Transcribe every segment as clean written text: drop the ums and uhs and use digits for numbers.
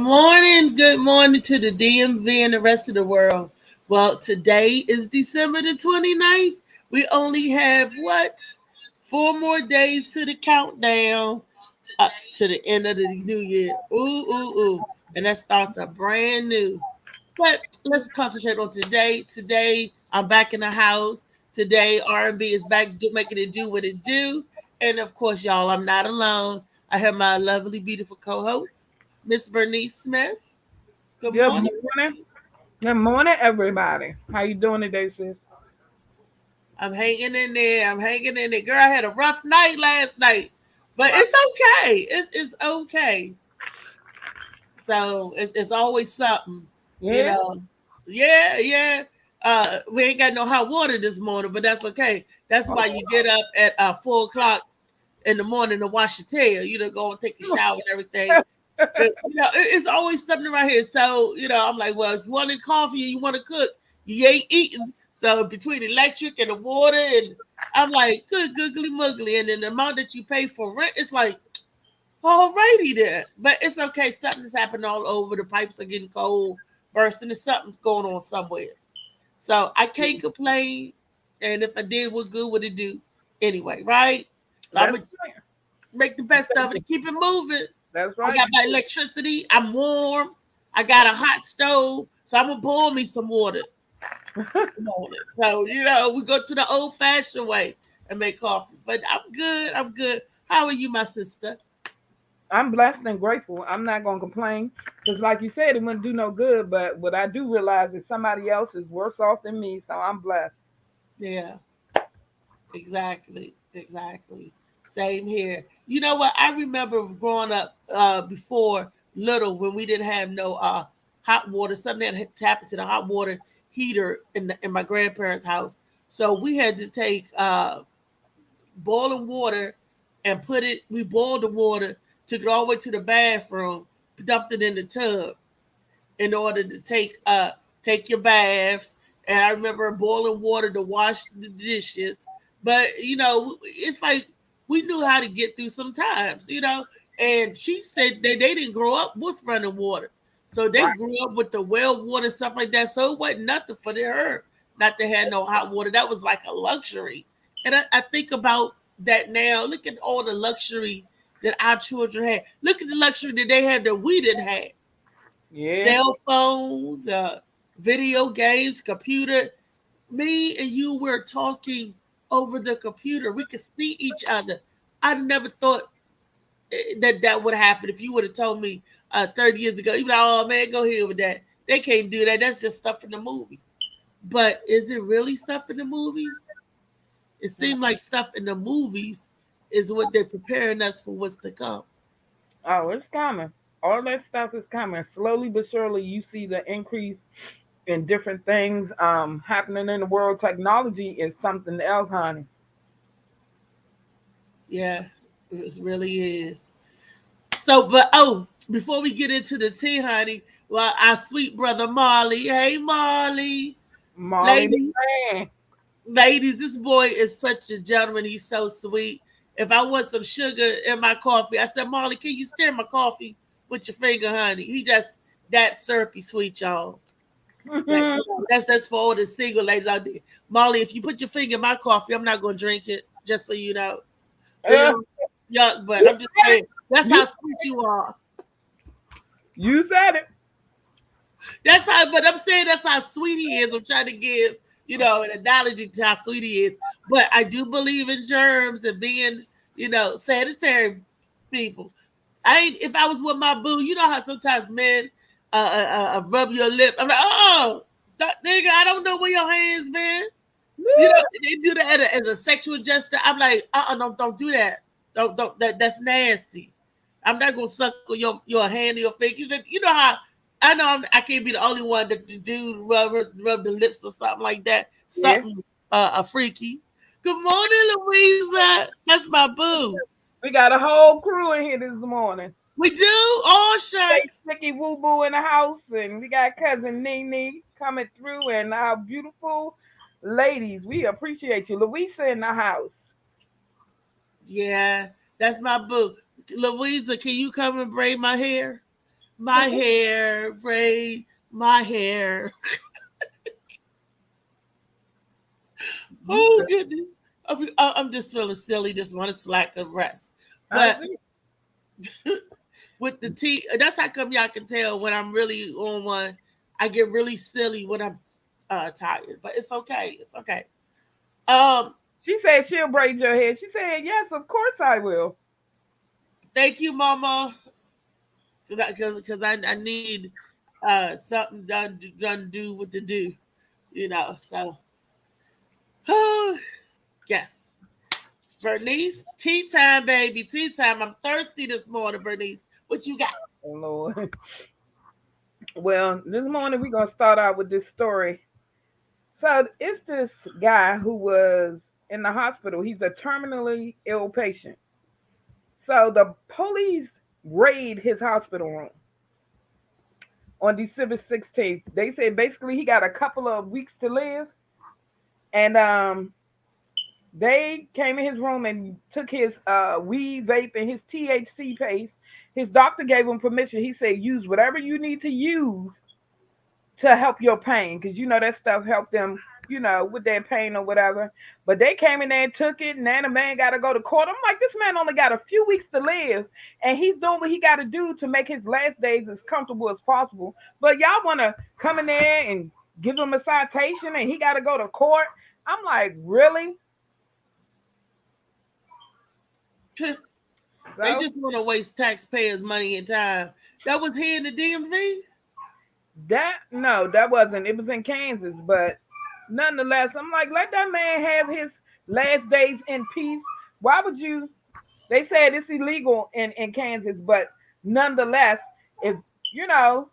Good morning to the DMV and the rest of the world. Well, today is December the 29th. We only have what? 4 more days to the countdown to the end of the new year. Ooh. And that starts a brand new. But let's concentrate on today. Today, I'm back in the house. Today, R&B is back making it do what it do. And of course, y'all, I'm not alone. I have my lovely, beautiful co-host, Miss Bernice Smith. Good Good morning. morning. Good morning, everybody. How you doing today, sis? I'm hanging in there. I'm hanging in there. Girl, I had a rough night last night, but it's okay. It's okay. So it's always something, you Yeah. know. Yeah. We ain't got no hot water this morning, but that's okay. That's why you get up at 4 o'clock in the morning to wash your tail. Go and take a shower and everything. It's always something right here. So I'm like, well, if you want coffee and you want to cook, you ain't eating. So between electric and the water, and I'm like, good googly muggly, and then the amount that you pay for rent, it's like, alrighty there. But it's okay. Something's happened all over. The pipes are getting cold, bursting. There's something going on somewhere. So I can't complain. And if I did, what good would it do anyway, right? So I'm That's gonna make the best of it and keep it moving. that's I right. got my electricity. I'm warm. I got a hot stove, so I'm gonna boil me some water this morning. So we go to the old-fashioned way and make coffee. But I'm good. I'm good. How are you, my sister? I'm blessed and grateful. I'm not gonna complain because, like you said, it wouldn't do no good. But what I do realize is somebody else is worse off than me, so I'm blessed. Yeah, exactly. Same here. You know what? I remember growing up before little when we didn't have no hot water. Something had happened to the hot water heater in my grandparents' house. So we had to take boiling water and we boiled the water, took it all the way to the bathroom, dumped it in the tub in order to take your baths. And I remember boiling water to wash the dishes. But it's like we knew how to get through sometimes. And she said they didn't grow up with running water. So they Right. grew up with the well water, stuff like that. So it wasn't nothing for her not to have no hot water. That was like a luxury. And I think about that now. Look at all the luxury that our children had. Look at the luxury that they had that we didn't have. Yeah. Cell phones, video games, computer. Me and you were talking over the computer. We could see each other. I never thought that would happen. If you would have told me 30 years ago, you'd be like, oh man, go ahead with that. They can't do that. That's just stuff in the movies. But is it really stuff in the movies? It seemed like stuff in the movies is what they're preparing us for what's to come. Oh, it's coming. All that stuff is coming. Slowly but surely, you see the increase in different things happening in the world. Technology is something else, honey. Yeah, it really is. So, but before we get into the tea, honey, well, our sweet brother Marley. Hey, Marley, Molly the lady, man. ladies, this boy is such a gentleman. He's so sweet. If I want some sugar in my coffee, I said, Marley, can you stir my coffee with your finger, honey? He just that syrupy sweet, y'all. That's for all the single ladies out there. Molly, if you put your finger in my coffee, I'm not gonna drink it. Just so you know. Uh, Yeah, but I'm just saying that's you how sweet you are. you said it. But I'm saying that's how sweet he is. I'm trying to give, an analogy to how sweet he is. But I do believe in germs and being, sanitary people. If I was with my boo, you know how sometimes men rub your lip. I'm like, oh, nigga, I don't know where your hands been. They do that as a sexual gesture. I'm like, don't do that. Don't that's nasty. I'm not gonna suckle your hand or your face. You know how I know I can't be the only one that the dude rub the lips or something like that. Yeah. Something freaky. Good morning, Louisa. That's my boo. We got a whole crew in here this morning. We do all Big shucks. Sticky Woo Boo in the house, and we got cousin Nene coming through, and our beautiful ladies. We appreciate you. Louisa in the house. Yeah, that's my boo. Louisa, can you come and braid my hair? my hair, braid my hair. Oh goodness, I'm just feeling silly. Just want to slack and rest. I But see. with the tea, that's how come y'all can tell when I'm really on one. I get really silly when I'm tired, but it's okay. It's okay. Um, She said she'll braid your hair. She said, yes, of course I will. Thank you, Mama, because I need something done do what to do, So, yes, Bernice, tea time, baby, tea time. I'm thirsty this morning, Bernice. What you got? Oh, Lord. Well, this morning we're going to start out with this story. So it's this guy who was in the hospital. He's a terminally ill patient. So the police raid his hospital room on December 16th. They said basically he got a couple of weeks to live. And they came in his room and took his weed, vape, and his THC paste. His doctor gave him permission. He said, use whatever you need to use to help your pain, because that stuff helped them, with their pain or whatever. But they came in there and took it, and then the man got to go to court. I'm like, this man only got a few weeks to live, and he's doing what he got to do to make his last days as comfortable as possible. But y'all want to come in there and give him a citation, and he got to go to court. I'm like, really? They So just want to waste taxpayers' money and time. That was here in the DMV. that no, that wasn't. It was in Kansas, but nonetheless, I'm like, let that man have his last days in peace. Why would you? They said it's illegal in Kansas, but nonetheless, if you know,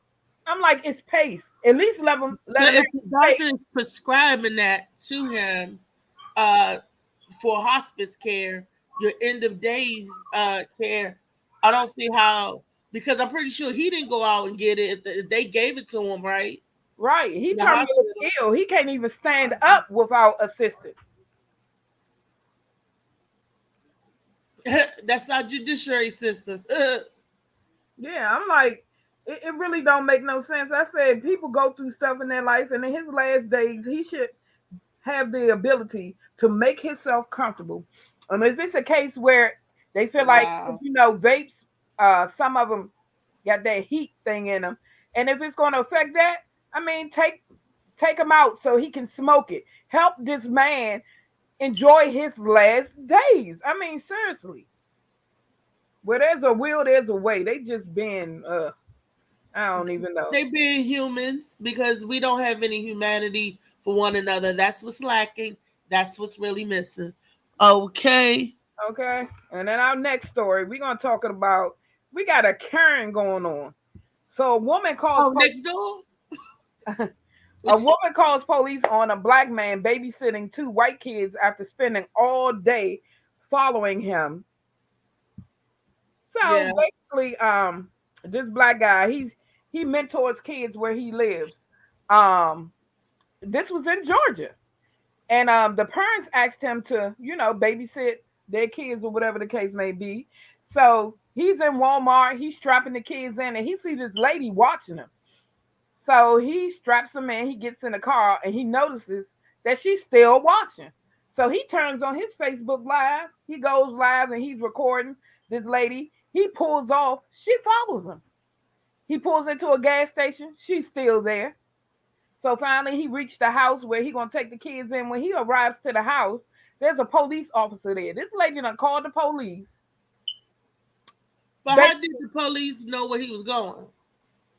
I'm like, it's pace. At least let But him have if the his pace. doctor is prescribing that to him uh, for hospice care, your end of days care, I don't see how, because I'm pretty sure he didn't go out and get it. If they gave it to him, right? Right. He In the terminally hospital. ill. He can't even stand up without assistance. That's our judiciary system. Yeah, I'm like, it really don't make no sense. I said people go through stuff in their life, and in his last days, he should have the ability to make himself comfortable. If it's a case where they feel like, Wow. vapes, some of them got that heat thing in them, and if it's going to affect that, I mean, take him out so he can smoke it. Help this man enjoy his last days. I mean, seriously, where there's a will, there's a way. They just been, I don't even know. They being humans because we don't have any humanity for one another. That's what's lacking. That's what's really missing. Okay. Okay, and then our next story, we're gonna talk about. We got a Karen going on. So Oh, next door. a Which, woman calls police on a black man babysitting two white kids after spending all day following him. So yeah. basically, this black guy, he mentors kids where he lives. Um, this was in Georgia, and the parents asked him to, babysit their kids or whatever the case may be. So he's in Walmart, he's strapping the kids in, and he sees this lady watching him. So he straps them in, he gets in the car, and he notices that she's still watching. So he turns on his Facebook Live. He goes live and he's recording this lady. He pulls off. She follows him. He pulls into a gas station. She's still there. So finally, he reached the house where he gonna take the kids in. When he arrives to the house, there's a police officer there. This lady done called the police. But how did the police know where he was going?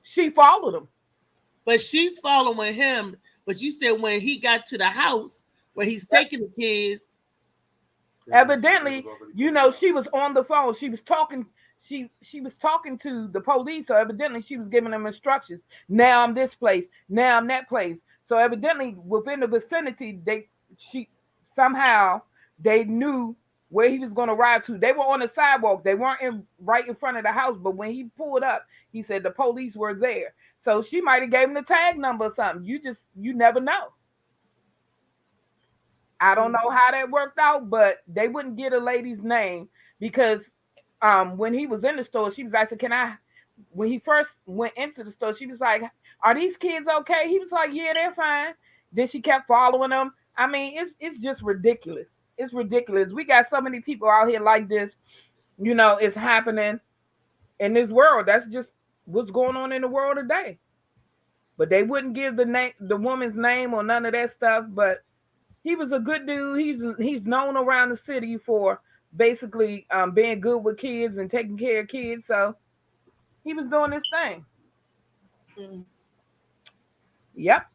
She followed him. But she's following him. But you said when he got to the house where he's taking the kids. Evidently, she was on the phone. She was talking. She was talking to the police. So evidently, she was giving them instructions. Now I'm this place. Now I'm that place. So evidently, within the vicinity, she somehow they knew where he was going to ride to. They were on the sidewalk. They weren't right in front of the house. But when he pulled up, he said the police were there. So she might have gave him the tag number or something. You never know. I don't know how that worked out, but they wouldn't get a lady's name because when he was in the store, she was asking, "Can I when he first went into the store, she was like, "Are these kids okay?" He was like, "Yeah, they're fine." Then she kept following them. I mean, it's just ridiculous. It's ridiculous. We got so many people out here like this. It's happening in this world. That's just what's going on in the world today. But they wouldn't give the woman's name or none of that stuff. But he was a good dude. He's known around the city for basically being good with kids and taking care of kids. So he was doing his thing. Mm. Yep.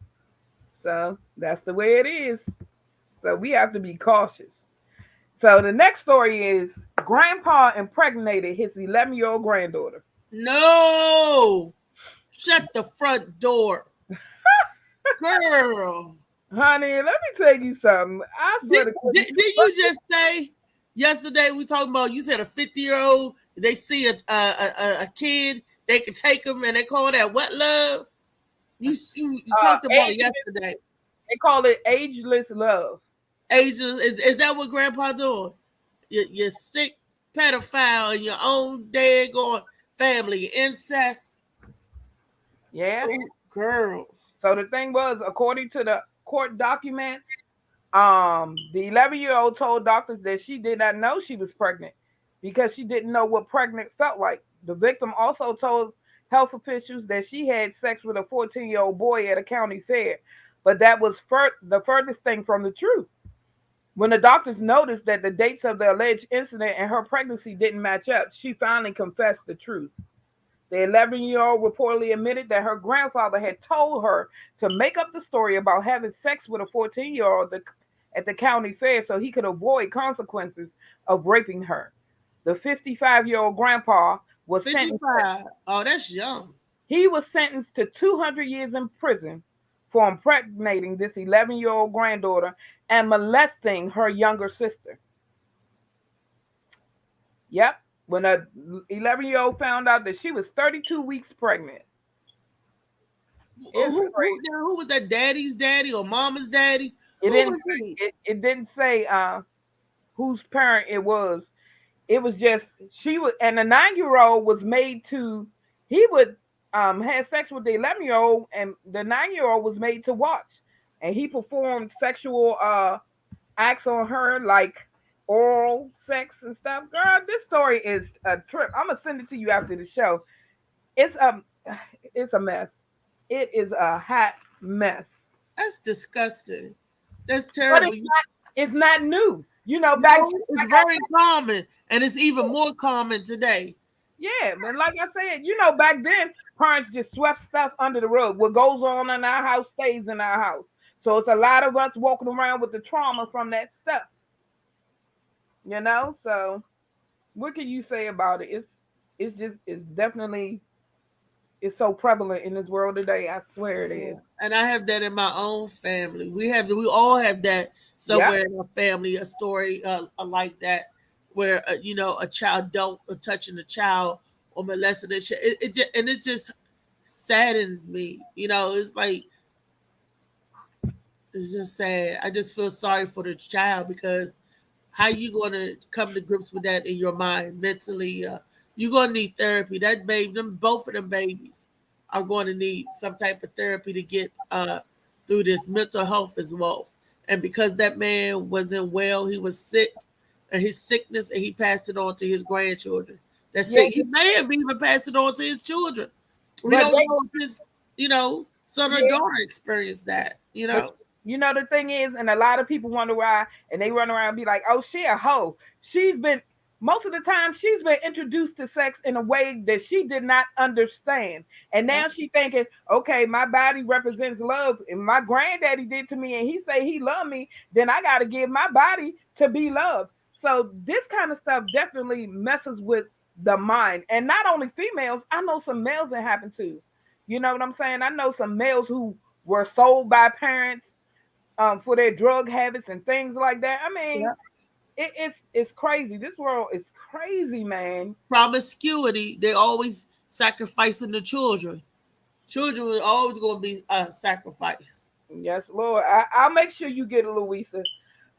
So that's the way it is. So we have to be cautious. So the next story is grandpa impregnated his 11-year-old granddaughter. No, shut the front door, girl. Honey, let me tell you something. I swear to God. Did you just say yesterday we talking about? You said a 50-year-old. They see a kid, they can take them, and they call that what love? You talked about it yesterday. They call it ageless love. Ages is that what Grandpa doing? You're sick pedophile in your own daggone family, incest. Yeah. Oh, girl. So the thing was, according to the court documents, the 11-year-old told doctors that she did not know she was pregnant because she didn't know what pregnant felt like. The victim also told health officials that she had sex with a 14-year-old boy at a county fair, but that was the furthest thing from the truth. When the doctors noticed that the dates of the alleged incident and her pregnancy didn't match up, she finally confessed the truth. The 11-year-old reportedly admitted that her grandfather had told her to make up the story about having sex with a 14-year-old at the county fair so he could avoid consequences of raping her. The 55-year-old grandpa was 55. Oh, that's young. He was sentenced to 200 years in prison for impregnating this 11-year-old granddaughter and molesting her younger sister. Yep. When a 11-year-old found out that she was 32 weeks pregnant. Who was that? Daddy's daddy or mama's daddy? It didn't say whose parent it was. It was just she was, and the 9-year-old was made to. He would had sex with the 11-year-old, and the 9-year-old was made to watch, and he performed sexual acts on her like oral sex and stuff. Girl, this story is a trip. I'm gonna send it to you after the show. It's a mess. It is a hot mess. That's disgusting. That's terrible. But it's not new. Back it's very common, and it's even more common today. Yeah, and like I said, back then parents just swept stuff under the rug. What goes on in our house stays in our house. So it's a lot of us walking around with the trauma from that stuff. So what can you say about it? It's definitely it's so prevalent in this world today. I swear it is. And I have that in my own family. We all have that somewhere in our family, a story like that, where a child touching a child or molesting a child. It just saddens me. It's like it's just sad. I just feel sorry for the child because how you going to come to grips with that in your mind mentally? You're going to need therapy. That baby, both of them babies are going to need some type of therapy to get through this mental health as well. And because that man wasn't well, he was sick, and his sickness, and he passed it on to his grandchildren. That's it. He may have even passed it on to his children. We don't know if his, son or daughter experienced that. The thing is, and a lot of people wonder why, and they run around and be like, "Oh, she a hoe." Most of the time, she's been introduced to sex in a way that she did not understand. And now she's thinking, okay, my body represents love. And my granddaddy did to me, and he say he loved me, then I got to give my body to be loved. So this kind of stuff definitely messes with the mind. And not only females, I know some males that happen too. You know what I'm saying? I know some males who were sold by parents for their drug habits and things like that. I mean, it's crazy. This world is crazy, man. Promiscuity, they always sacrificing the children. Children are always going to be sacrificed. Yes, Lord. I'll make sure you get a Louisa.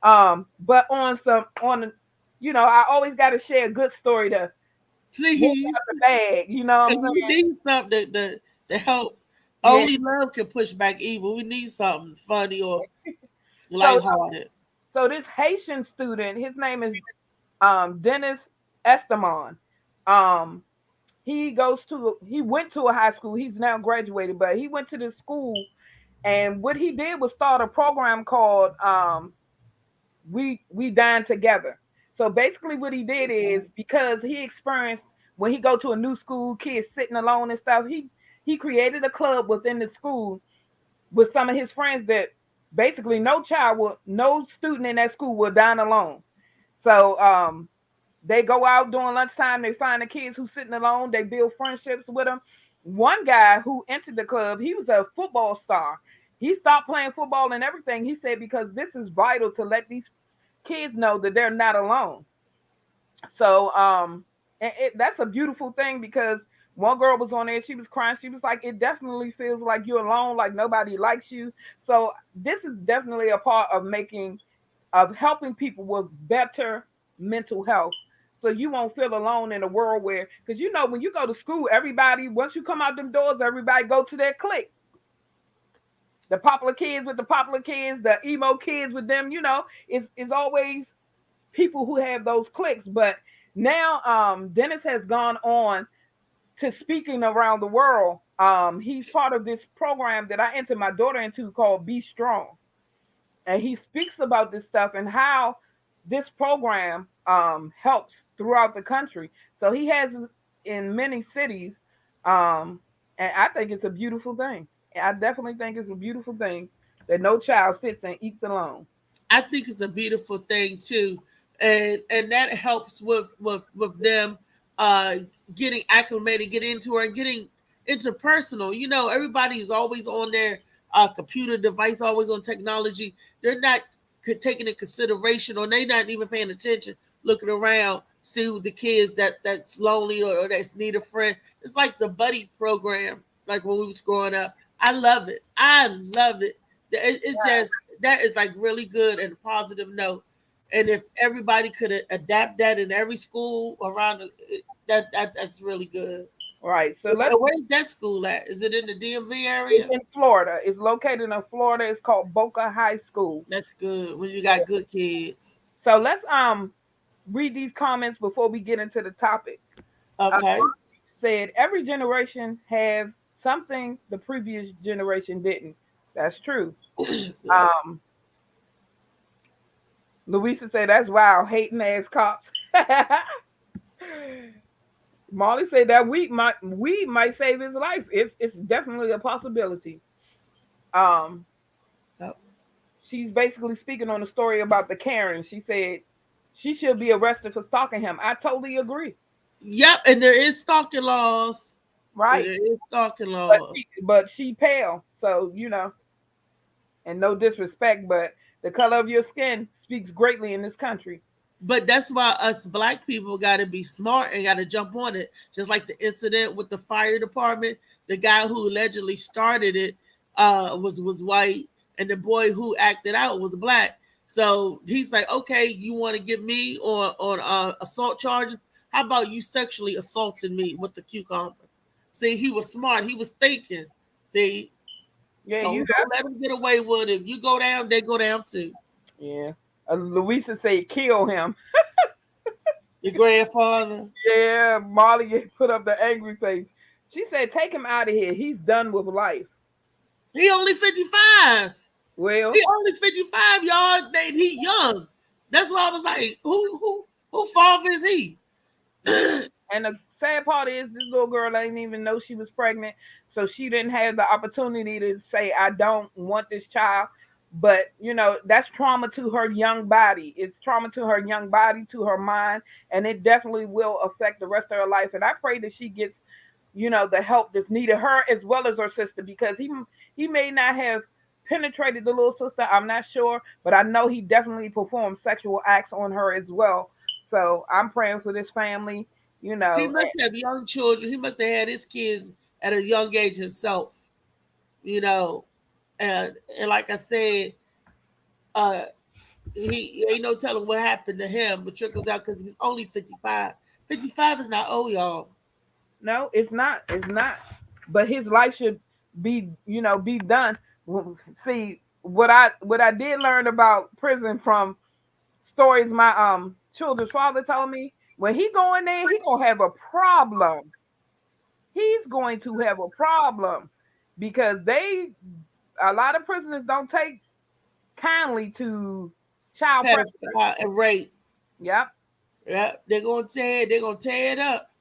But I always got to share a good story to Wolf Please. out the bag. You know what I'm Because we saying? need something to help. Yeah. Only love can push back evil. We need something funny or So lighthearted. so this Haitian student, his name is Dennis Esteban. Um, he went to a high school. He's now graduated, but he went to this school, and what he did was start a program called We Dine Together. So basically what he did is, because he experienced when he go to a new school, kids sitting alone and stuff, he created a club within the school with some of his friends that basically no student in that school will dine alone. So they go out during lunchtime, they find the kids who sitting alone, they build friendships with them. One guy who entered the club, he was a football star. He stopped playing football and everything. He said because this is vital to let these kids know that they're not alone. So that's a beautiful thing, because one girl was on there, she was crying, she was like, it definitely feels like you're alone, like nobody likes you. So this is definitely a part of helping people with better mental health, so you won't feel alone in a world where, because when you go to school, everybody, once you come out them doors, everybody go to their clique. The popular kids with the popular kids, the emo kids with them, it's always people who have those cliques. But now Dennis has gone on to speaking around the world. He's part of this program that I entered my daughter into called Be Strong. And he speaks about this stuff and how this program helps throughout the country. So he has in many cities, and I think it's a beautiful thing. I definitely think it's a beautiful thing that no child sits and eats alone. I think it's a beautiful thing too, and that helps with them uh getting acclimated, getting into it, and getting interpersonal. Everybody's always on their computer device, always on technology. They're not taking in consideration, or they're not even paying attention, looking around, see who the kids that's lonely or that's need a friend. It's like the buddy program, like when we was growing up. I love it. I love it. It's just that is like really good and a positive note. And if everybody could adapt that in every school around, that's really good. Right. So Where's that school at? Is it in the DMV it's area? in Florida. It's located in Florida. It's called Boca High School. That's good when you got good kids. So let's read these comments before we get into the topic. Uh, Okay. Said every generation have something the previous generation didn't. That's true. Um, Louisa said that's wild, hating ass cops. Molly said that we might save his life. It's definitely a possibility. Um, Oh. she's basically speaking on the story about the Karen. She said she should be arrested for stalking him. I totally agree. Yep, and there is stalking laws. There Right. is stalking But laws. she pale, so and no disrespect, but the color of your skin speaks greatly in this country. But that's why us black people got to be smart and got to jump on it. Just like the incident with the fire department, the guy who allegedly started it was white, and the boy who acted out was black. So he's like, okay, you want to get me on assault charges? How about you sexually assaulting me with the cucumber? See, he was smart. He was thinking. See, Yeah, don't let him get away with it. If you go down, they go down too. yeah. Louisa said kill him. Your grandfather. Yeah, Molly put up the angry face. She said take him out of here. He's done with life. He only 55. Well, He only 55, y'all. He young. That's why I was like, who father is he? and the sad part is this little girl didn't even know she was pregnant, so she didn't have the opportunity to say I don't want this child. But that's trauma to her young body. It's trauma to her young body, to her mind, and it definitely will affect the rest of her life. And I pray that she gets, the help that's needed, her as well as her sister, because he may not have penetrated the little sister. I'm not sure, but I know he definitely performed sexual acts on her as well. So I'm praying for this family. You He know, must have young children. He must have had his kids at a young age himself, you know. And like I said, uh, he ain't no telling what happened to him, but trickles out because he's only 55. 55 is not old, y'all. No, it's not. It's not. But his life should be, be done. See, what I did learn about prison from stories my children's father told me, when he go in there, he gonna have a problem. He's going to have a problem because a lot of prisoners don't take kindly to child predators. Pedophile and rape. Yep, Yeah, they're gonna tear it up.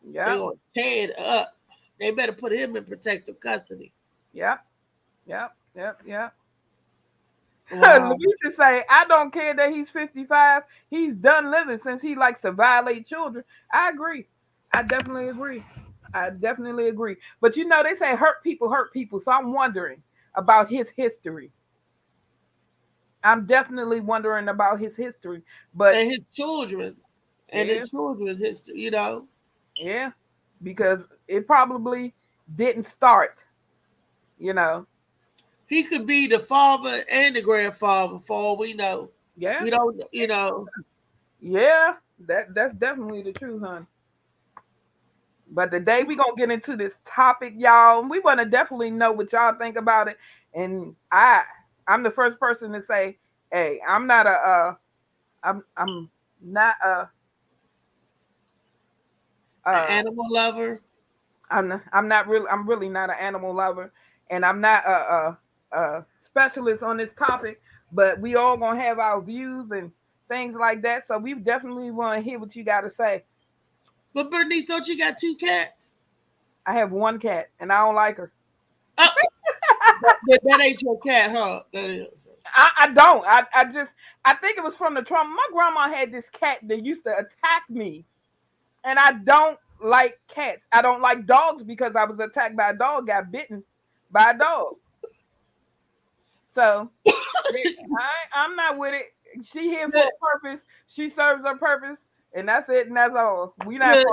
They're yep, gonna tear it up. They better put him in protective custody. yep, yep. Wow. Luisa say, I don't care that he's 55. He's done living since he likes to violate children. I agree. I definitely agree. I definitely agree. But they say hurt people hurt people. So I'm wondering about his history. I'm definitely wondering about his history. But And his children. And yeah, his children's history. yeah, because it probably didn't start, you know. He could be the father and the grandfather for all we know. Yeah, We don't. yeah, that's definitely the truth, honey. But today we gonna get into this topic, y'all. And we want to definitely know what y'all think about it. And I'm the first person to say, hey, I'm not An uh animal lover. I'm not really I'm really not an animal lover, and I'm not a specialist on this topic. But we all gonna have our views and things like that. So we definitely want to hear what you got to say. But Bernice, don't you got two cats? I have one cat, and I don't like her. Oh, that ain't your cat, huh? That is. I don't. I think it was from the trauma. My grandma had this cat that used to attack me, and I don't like cats. I don't like dogs because I was attacked by a dog, got bitten by a dog. So I'm not with it. She here for a purpose. She serves her purpose, and that's it, and that's all. We not Look,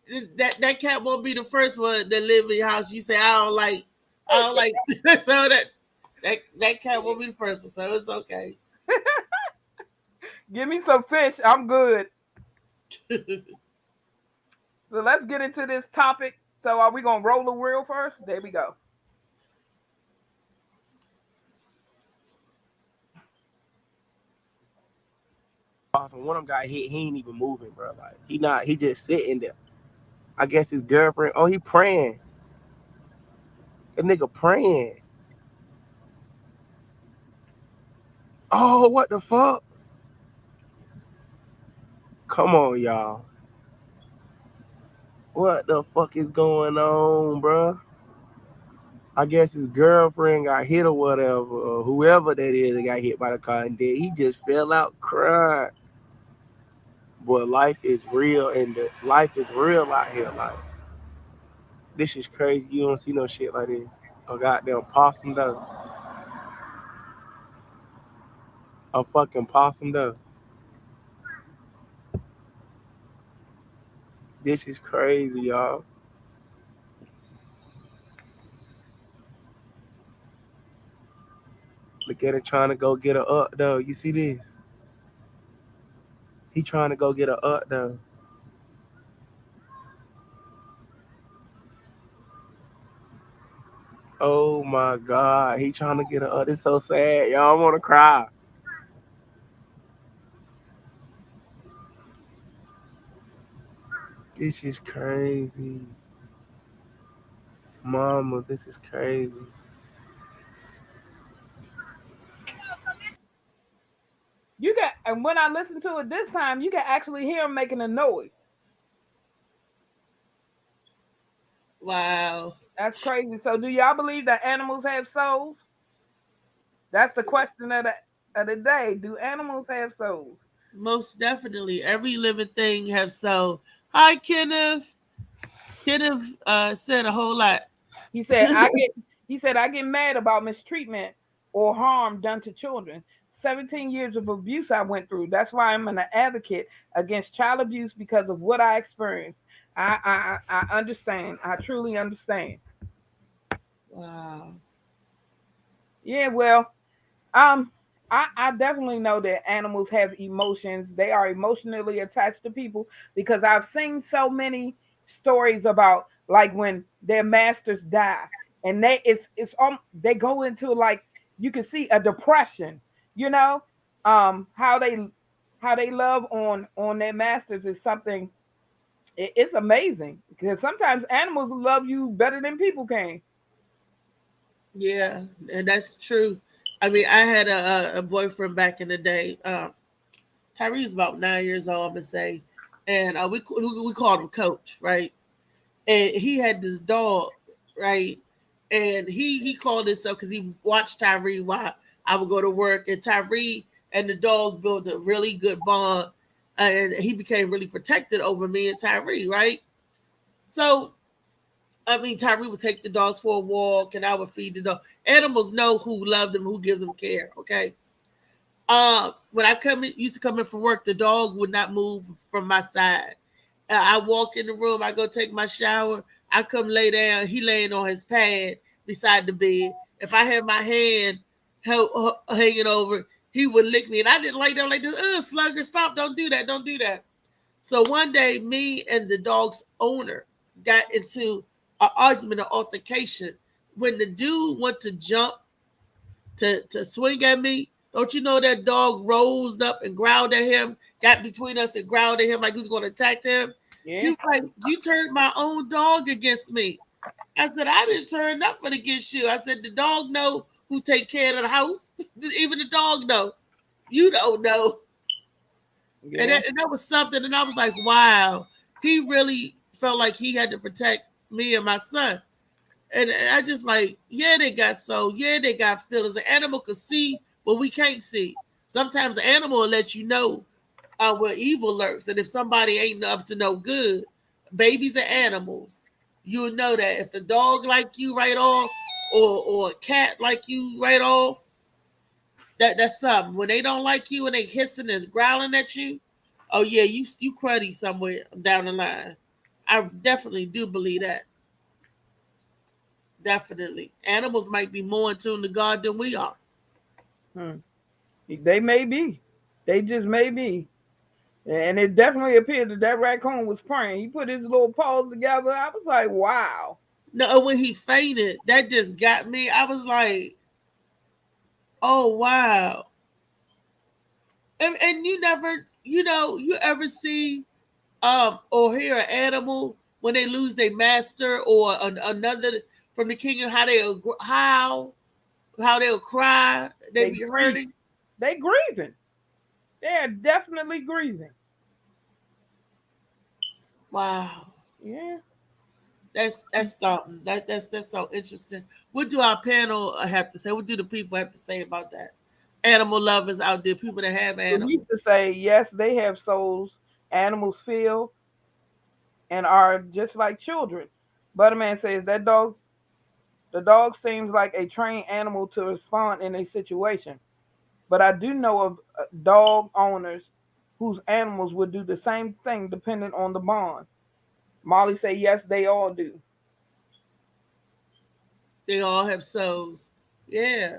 friends. that cat won't be the first one that live in your house. You say I don't like so that cat won't be the first one, so it's okay. Give me some fish. I'm good. So let's get into this topic. So are we gonna roll the wheel first? There we go. Awesome. One of them got hit. He ain't even moving, bro. Like he not. He just sitting there. I guess his girlfriend. Oh, he praying. That nigga praying. Oh, what the fuck? Come on, y'all. What the fuck is going on, bro? I guess his girlfriend got hit or whatever, or whoever that is that got hit by the car and dead. He just fell out crying. Boy, life is real, and the life is real out here. Like this is crazy. You don't see no shit like this. A goddamn possum though. A fucking possum though. This is crazy, y'all. Look at it trying to go get a up though. You see this? He trying to go get a up though. Oh my god, he trying to get a up. It's so sad, y'all. I want to cry. This is crazy, mama. This is crazy. And when I listen to it this time, you can actually hear him making a noise. Wow. That's crazy. So do y'all believe that animals have souls? That's the question of the day. Do animals have souls? Most definitely. Every living thing have so. Hi, Kenneth. Kenneth said a whole lot. He said I get mad about mistreatment or harm done to children. 17 years of abuse I went through. That's why I'm an advocate against child abuse because of what I experienced. I understand. I truly understand. Wow. Yeah, well, um, I definitely know that animals have emotions. They are emotionally attached to people because I've seen so many stories about like when their masters die and they go into like you can see a depression, you know, how they love on their masters is something it's amazing because sometimes animals love you better than people can. Yeah, and that's true. I mean, I had a boyfriend back in the day. Tyree was about 9 years old, I'm gonna say, and we called him Coach, right? And he had this dog, right? And he called himself because he watched Tyree while I would go to work, and Tyree and the dog built a really good bond, and he became really protected over me and Tyree, right? So I mean, Tyree would take the dogs for a walk, and I would feed the dog. Animals know who love them, who gives them care. Okay. When used to come in from work, the dog would not move from my side. I walk in the room, I go take my shower, I come lay down. He laying on his pad beside the bed. If I had my hand hanging over, he would lick me, and I didn't lay down like this. Slugger, stop! Don't do that! Don't do that! So one day, me and the dog's owner got into an argument, an altercation. When the dude went to jump to swing at me, don't you know that dog rose up and growled at him, got between us and growled at him like he was going to attack him? He Yeah. was like, "You turned my own dog against me." I said, "I didn't turn nothing against you." I said, "The dog know who take care of the house. Even the dog know. You don't know." And Yeah. that was something. And I was like, wow, he really felt like he had to protect me and my son. And I just like, yeah, they got soul. Yeah, they got feelings. An animal can see what we can't see. Sometimes an animal will let you know where evil lurks. And if somebody ain't up to no good, babies and animals, you'll know that. If a dog like you right off, or a cat like you right off, that's something. When they don't like you and they hissing and growling at you, oh yeah, you cruddy somewhere down the line. I definitely do believe that. Definitely, animals might be more in tune to God than we are. Hmm. They may be. They just may be. And it definitely appeared that that raccoon was praying. He put his little paws together. I was like, wow. No, when he fainted, that just got me. I was like, oh wow. And you never, you ever see or hear an animal when they lose their master or another from the kingdom, how they'll cry, they They be grieve. hurting. They grieving. They are definitely grieving. Wow, Yeah. that's something. That's so interesting. What do our panel have to say? What do the people have to say about that? Animal lovers out there, people that have We used animals. to say, yes, they have souls. Animals feel and are just like children. Butterman says the dog seems like a trained animal to respond in a situation. But I do know of dog owners whose animals would do the same thing depending on the bond. Molly say yes, they all do. They all have souls. Yeah,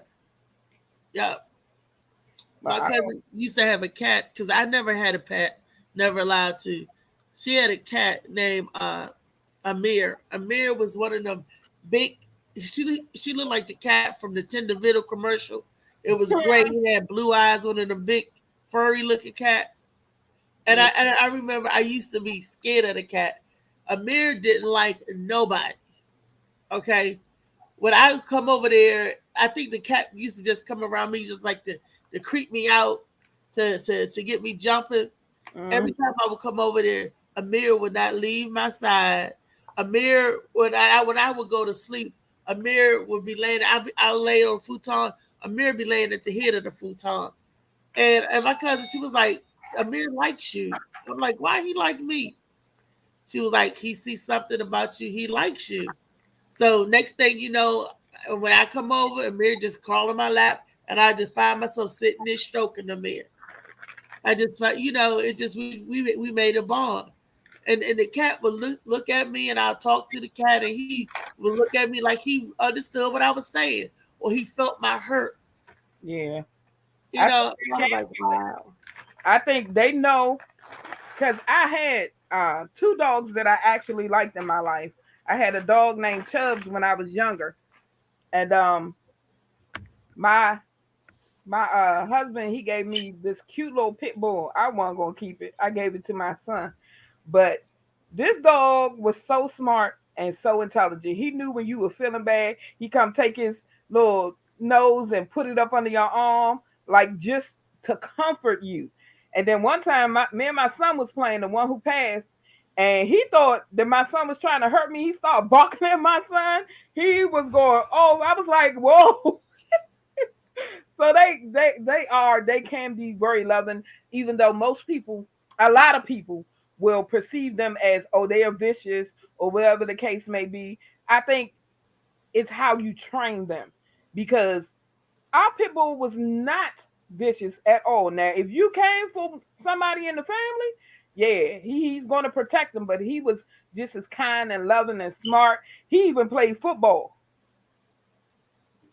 yeah. But My I don't. cousin used to have a cat because I never had a pet, never allowed to. She had a cat named Amir. Amir was one of them big. She looked like the cat from the Tender Video commercial. It was great. He had blue eyes, one of them big furry looking cats. And Yeah, I remember I used to be scared of the cat. Amir didn't like nobody. Okay, when I come over there, I think the cat used to just come around me, just like to creep me out, to get me jumping. Every mm, time I would come over there, Amir would not leave my side. Amir, when I would go to sleep, Amir would be laying. I'll lay on a futon. Amir be laying at the head of the futon. And my cousin, she was like, Amir likes you. I'm like, why he like me? She was like, he sees something about you. He likes you. So next thing you know, when I come over, Amir just crawl in my lap, and I just find myself sitting there stroking Amir. I just, it's just we made a bond, and the cat would look at me, and I'll talk to the cat, and he would look at me like he understood what I was saying, or he felt my hurt. yeah. You know, I was Can like, wow. I think they know because I had two dogs that I actually liked in my life. I had a dog named Chubbs when I was younger, and my husband he gave me this cute little pit bull. I wasn't gonna keep it. I gave it to my son, but this dog was so smart and so intelligent. He knew when you were feeling bad. He come take his little nose and put it up under your arm, like just to comfort you. And then one time, me and my son was playing, the one who passed, and he thought that my son was trying to hurt me. He started barking at my son. He was going, oh, I was like, whoa. So they can be very loving, even though most people, a lot of people, will perceive them as, oh, they are vicious or whatever the case may be. I think it's how you train them, because our pit bull was not vicious at all. Now, if you came from somebody in the family, yeah, he's going to protect them, but he was just as kind and loving and smart. He even played football.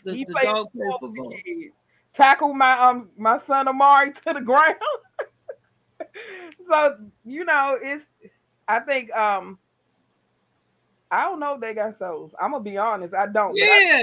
He The played dog played football with football. the kids. Tackled my son Amari to the ground. So it's. I think I don't know if they got souls. I'm gonna be honest, I don't. But Yeah,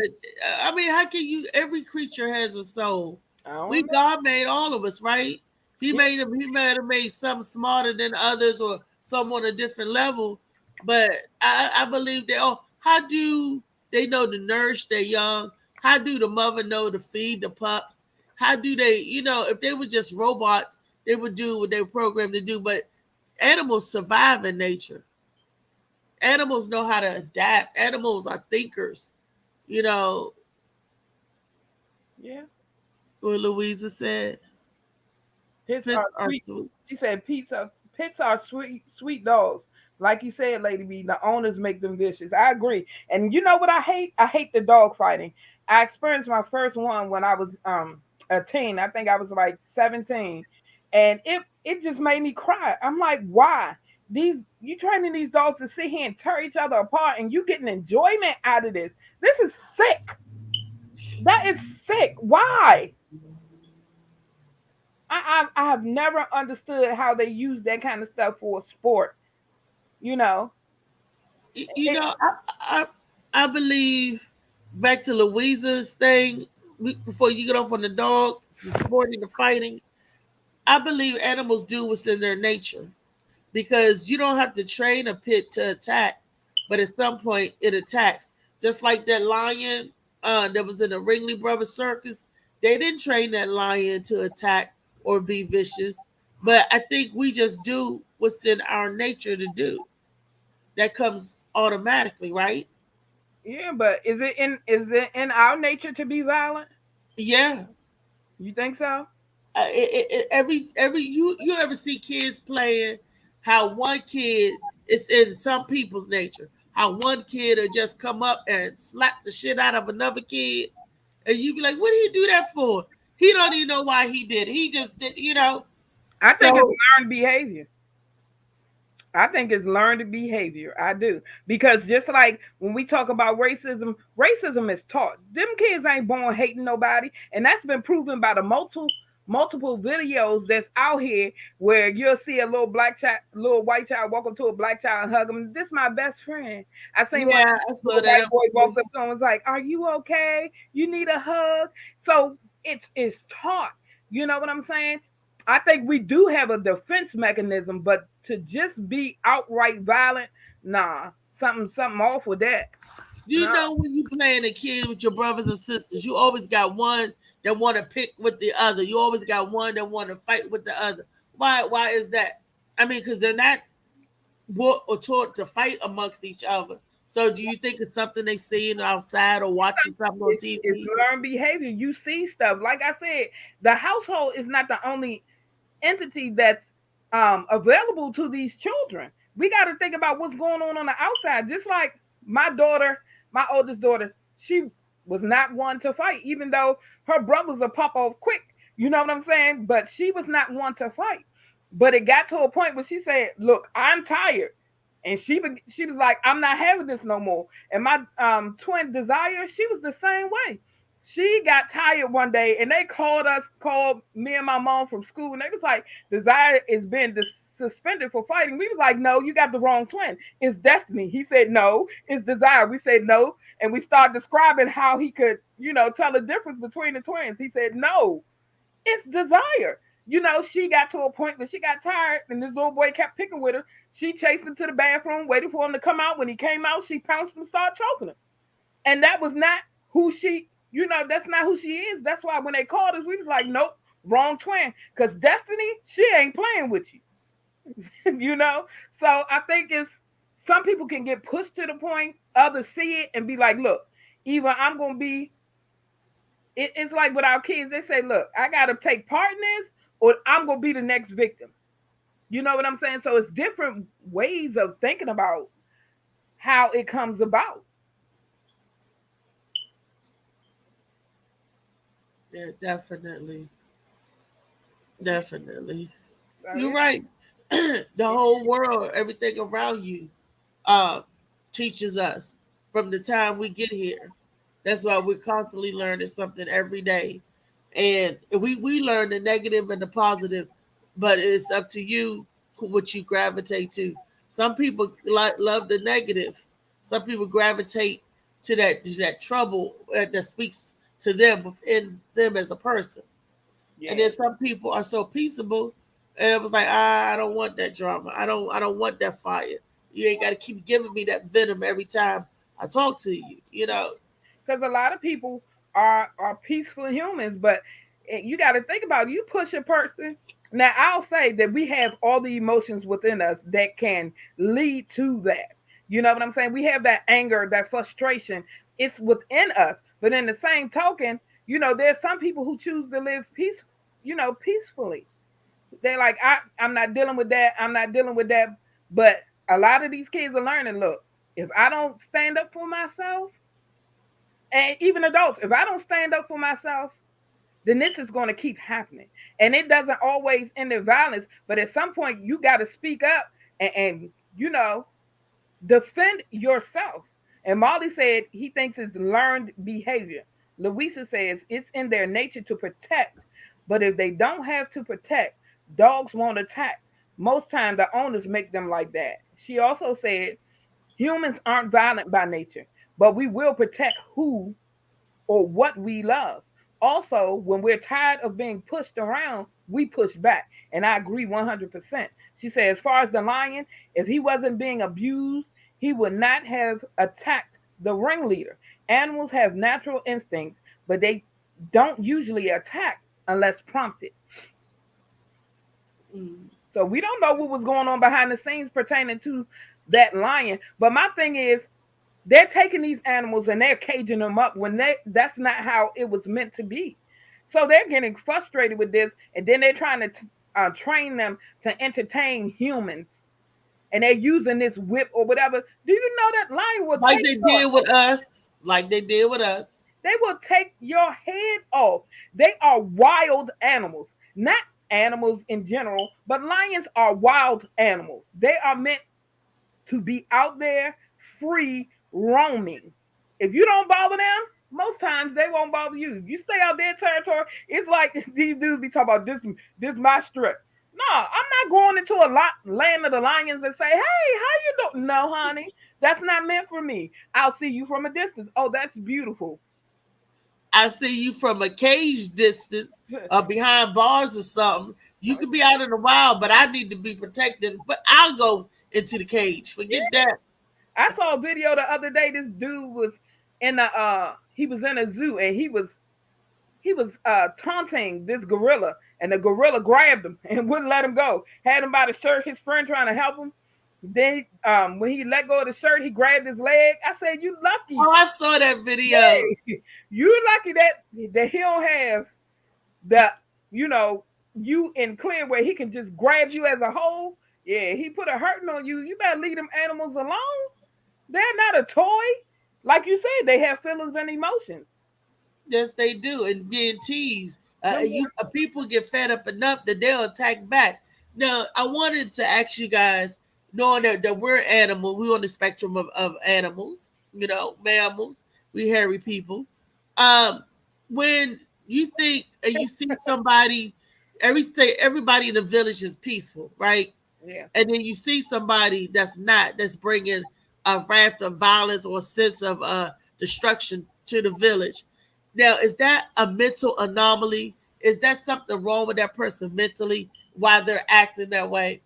I mean, how can you? Every creature has a soul. I don't We know. God made all of us, right? He Yeah, made them. He might have made some smarter than others, or some on a different level. But I believe they all. How do they know to nourish their young? How do the mother know to feed the pups? How do they? If they were just robots, they would do what they were programmed to do. But animals survive in nature. Animals know how to adapt. Animals are thinkers. You know yeah. what Louisa said. Pits Fish are are sweet. sweet. She said pits are sweet dogs. Like you said, Lady B, the owners make them vicious. I agree. And you know what I hate? I hate the dog fighting. I experienced my first one when I was a teen. I think I was like 17. And it just made me cry. I'm like, why? You training these dogs to sit here and tear each other apart and you getting enjoyment out of this. This is sick. That is sick. Why? I have never understood how they use that kind of stuff for a sport. You know, You it, know, I believe back to Louisa's thing before you get off on the dog, the sporting, the fighting. I believe animals do what's in their nature because you don't have to train a pit to attack, but at some point it attacks. Just like that lion that was in the Ringling Brothers circus, they didn't train that lion to attack or be vicious, but I think we just do what's in our nature to do. That comes automatically, right? yeah, but is it in our nature to be violent? Yeah. You think so? Every you ever see kids playing? How one kid it's in some people's nature. How one kid will just come up and slap the shit out of another kid, and you be like, "What did he do that for?" He don't even know why he did. He just did. I think it's So learned behavior. I think it's learned behavior. I do. Because just like when we talk about racism, racism is taught. Them kids ain't born hating nobody. And that's been proven by the multiple videos that's out here where you'll see a little black child, little white child walk up to a black child and hug him. This is my best friend. I seen one yeah, I saw little that. white boy walked up to him and was like, are you okay? You need a hug. So it's taught. You know what I'm saying? I think we do have a defense mechanism, but to just be outright violent, nah, something off with that. Do you No, know when you playing a kid with your brothers and sisters, you always got one that want to pick with the other. You always got one that want to fight with the other. Why? Why is that? I mean, because they're not or taught to fight amongst each other. So, do you think it's something they seeing outside or watching something on it's TV? learned behavior. You see stuff. Like I said, the household is not the only entity that's available to these children. We got to think about what's going on the outside. Just like my daughter, my oldest daughter, she was not one to fight, even though her brothers are pop off quick. You know what I'm saying? But she was not one to fight. But it got to a point where she said, "Look, I'm tired." And she was like, I'm not having this no more. And my twin Desire, she was the same way. She got tired one day and they called me and my mom from school, and they was like, Desire is being suspended for fighting. We was like, no, you got the wrong twin. It's Destiny. He said, no, it's Desire. We said, no. And we started describing how he could, tell the difference between the twins. He said, no, it's Desire. She got to a point where she got tired and this little boy kept picking with her. She chased him to the bathroom, waited for him to come out. When he came out, she pounced him and started choking him. And that was not who that's not who she is. That's why when they called us, we was like, nope, wrong twin. Because Destiny, she ain't playing with you. So I think it's some people can get pushed to the point, others see it and be like, look, either I'm gonna be it's like with our kids, they say, look, I gotta take part in this, or I'm gonna be the next victim. You know what I'm saying? So it's different ways of thinking about how it comes about. Yeah, definitely. Definitely. So, You're right. The whole world, everything around you, uh, teaches us from the time we get here. That's why we're constantly learning something every day. And we learn the negative and the positive, but it's up to you what you gravitate to. Some people love the negative. Some people gravitate to that trouble that speaks to them within them as a person. And yeah. then some people are so peaceable, and it was like, I don't want that drama. I don't want that fire. You ain't got to keep giving me that venom every time I talk to you. Because a lot of people are peaceful humans, but you got to think about it. You push a person. Now I'll say that we have all the emotions within us that can lead to that. You know what I'm saying? We have that anger, that frustration. It's within us. But in the same token, there's some people who choose to live peacefully. They're like, I'm not dealing with that. I'm not dealing with that. But a lot of these kids are learning. Look, if I don't stand up for myself, and even adults, if I don't stand up for myself, then this is going to keep happening. And it doesn't always end in violence, but at some point you got to speak up and defend yourself. And Molly said he thinks it's learned behavior. Louisa says it's in their nature to protect, but if they don't have to protect, dogs won't attack. Most times the owners make them like that. She also said humans aren't violent by nature, but we will protect who or what we love. Also, when we're tired of being pushed around, we push back. And I agree 100%. She said, as far as the lion, if he wasn't being abused, he would not have attacked the ringleader. Animals have natural instincts, but they don't usually attack unless prompted. Mm. So we don't know what was going on behind the scenes pertaining to that lion. But my thing is, they're taking these animals and they're caging them up when that's not how it was meant to be. So they're getting frustrated with this, and then they're trying to train them to entertain humans, and they're using this whip or whatever. Do you know that lion will Like take they your did with us. Like they did with us. they will take your head off. They are wild animals, not animals in general, but lions are wild animals. They are meant to be out there free roaming. If you don't bother them, most times they won't bother you. You stay out their territory. It's like these dudes be talking about this my strip. No, I'm not going into a land of the lions and say, hey, how you doing? No, honey, that's not meant for me. I'll see you from a distance. Oh, that's beautiful. I see you from a cage distance or behind bars or something. You could be out in the wild, but I need to be protected. But I'll go into the cage. Forget that. I saw a video the other day. This dude was in a zoo, and he was taunting this gorilla, and the gorilla grabbed him and wouldn't let him go. Had him by the shirt. His friend trying to help him. Then when he let go of the shirt, he grabbed his leg. I said, "You lucky, Oh, I saw that video. hey, you lucky that he don't have the you know you in clear where he can just grab you as a whole. Yeah, he put a hurting on you. You better leave them animals alone. They're not a toy. Like you said, they have feelings and emotions. Yes, they do. And being teased. Them People get fed up enough that they'll attack back. Now, I wanted to ask you guys, knowing that we're animal, we're on the spectrum of animals, mammals, we hairy people. Um, when you think and you see somebody, everybody in the village is peaceful, right? Yeah. And then you see somebody that's bringing a raft of violence or a sense of destruction to the village. Now, is that a mental anomaly? Is that something wrong with that person mentally? Why they're acting that way? Do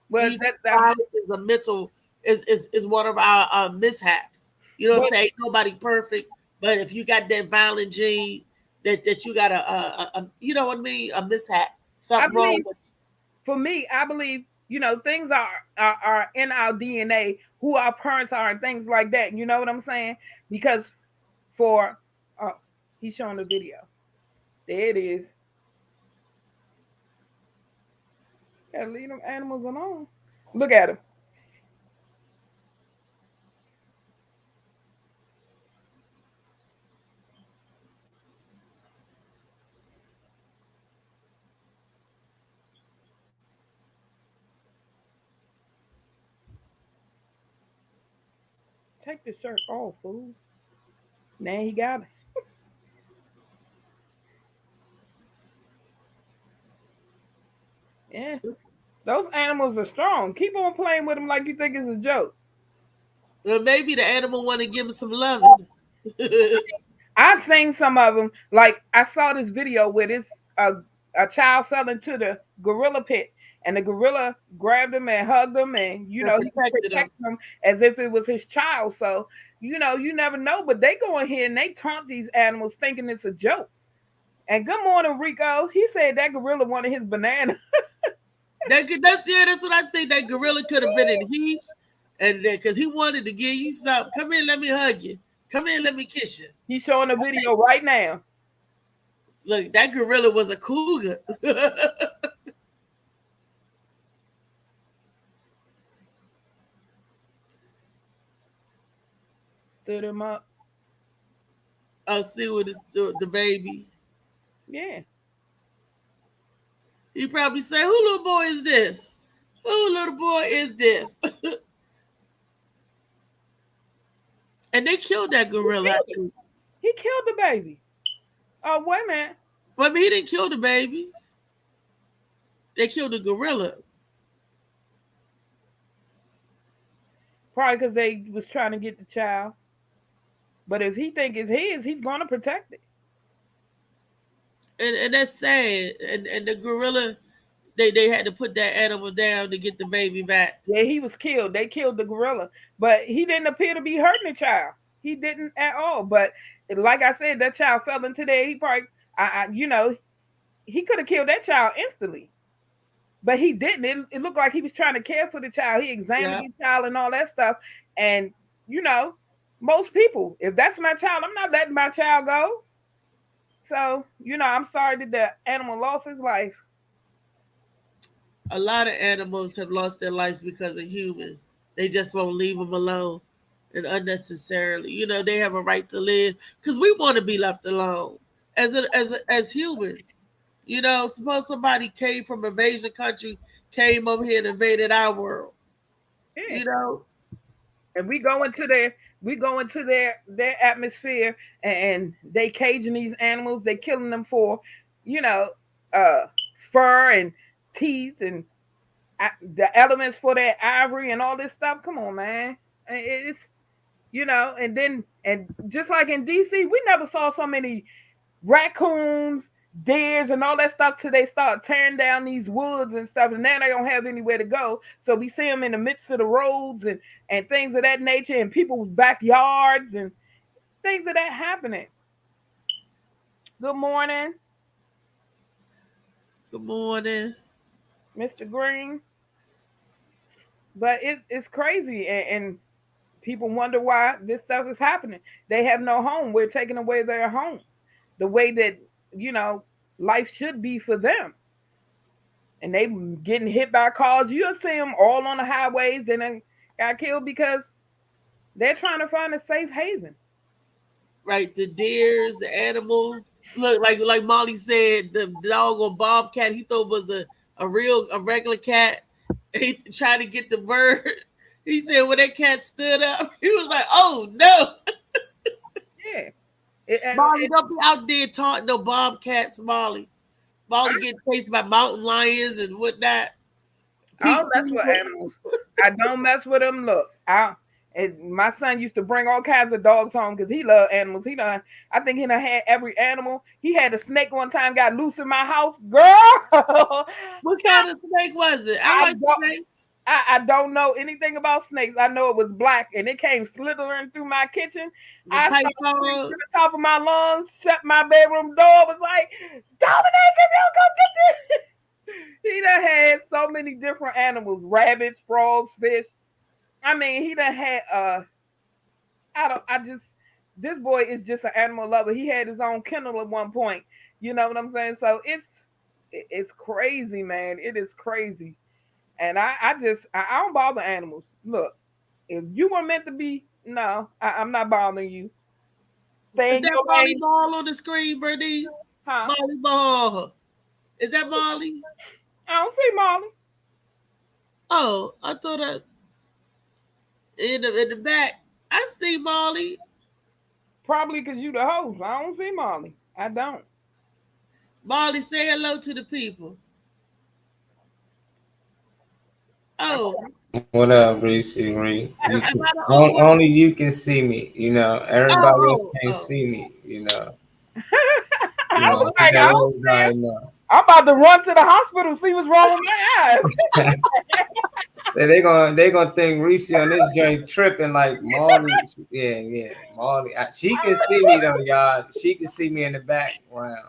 Well, you think that violence is a mental is one of our mishaps? You know what I'm but saying? Nobody perfect, but if you got that violent gene, that you got you know what I mean, a mishap, I something wrong believe with. for me, I believe, things are in our DNA, who our parents are and things like that. You know what I'm saying? Because for oh, he's showing the video. There it is. Gotta leave them animals alone. Look at him. Take the shirt off, fool. Now he got it. Yeah. Those animals are strong. Keep on playing with them like you think it's a joke. Well, maybe the animal want to give him some loving. I've seen some of them. Like I saw this video where this a child fell into the gorilla pit, and the gorilla grabbed him and hugged him, and And he was protected him. protecting him as if it was his child. So you never know. But they go in here and they taunt these animals, thinking it's a joke. And good morning, Rico. He said that gorilla wanted his banana. That's what I think. That gorilla could have been in heat, and because he wanted to give you something. Come here, let me hug you. Come here, let me kiss you. He's showing a video right now. Look, that gorilla was a cougar. Stood him up. I'll see what the baby. Yeah. He probably say, "Who little boy is this? Who little boy is this?" And they killed that gorilla. He killed the baby. Oh, wait a minute. But he didn't kill the baby. They killed the gorilla. Probably because they was trying to get the child. But if he think it's his, he's gonna protect it. And that's sad. And the gorilla, they had to put that animal down to get the baby back. Yeah, he was killed. They killed the gorilla, but he didn't appear to be hurting the child. He didn't at all. But like I said, that child fell into there. He probably, he could have killed that child instantly, but he didn't. It looked like he was trying to care for the child. He examined the child and all that stuff. And most people, if that's my child, I'm not letting my child go. So I'm sorry that the animal lost his life. A lot of animals have lost their lives because of humans. They just won't leave them alone and unnecessarily. They have a right to live because we want to be left alone as humans. Suppose somebody came from an Asian country, came over here and invaded our world. Yeah. And we go into their atmosphere, and they caging these animals. They killing them for, fur and teeth and the elements for their ivory and all this stuff. Come on, man. It's and just like in DC, we never saw so many raccoons, deers, and all that stuff till they start tearing down these woods and stuff, and now they don't have anywhere to go. So we see them in the midst of the roads and things of that nature, in people's backyards and things of that happening. Good morning. Good morning, Mr. Green. But it's crazy, and people wonder why this stuff is happening. They have no home. We're taking away their homes, the way that life should be for them. And they getting hit by cars. You'll see them all on the highways. Then they got killed because they're trying to find a safe haven. Right, the deers, the animals. Look, like Molly said, the dog or bobcat he thought was a regular cat. He tried to get the bird. He said when that cat stood up, he was like, "Oh no!" Yeah, Molly, don't be out there taunting no bobcats, Molly. Molly getting chased by mountain lions and whatnot. I don't mess with animals. I don't mess with them. Look, my son used to bring all kinds of dogs home because he loved animals. I think he done had every animal. He had a snake one time, got loose in my house. Girl, what kind of snake was it? I like snakes. I don't know anything about snakes. I know it was black and it came slithering through my kitchen. I started to the top of my lungs, shut my bedroom door, was like, Dominic, if you go get this. He done had so many different animals, rabbits, frogs, fish. I mean, he done had this boy is just an animal lover. He had his own kennel at one point. You know what I'm saying? So it's crazy, man. It is crazy. And I don't bother animals. Look, if you were meant to be, no, I'm not bothering you. Stay is that volleyball on the screen, Bernice? Huh? Volleyball. Is that Molly? I don't see Molly. Oh, I thought that in the back. I see Molly. Probably because you the host. I don't see Molly. I don't. Molly, say hello to the people. Oh. What up, Reese? Only you can see me. You know, everybody else can't see me. You know. I'm about to run to the hospital see what's wrong with my eyes. They gonna think Reese on this joint tripping like Molly. Yeah, Molly. She can see me though, y'all. She can see me in the background.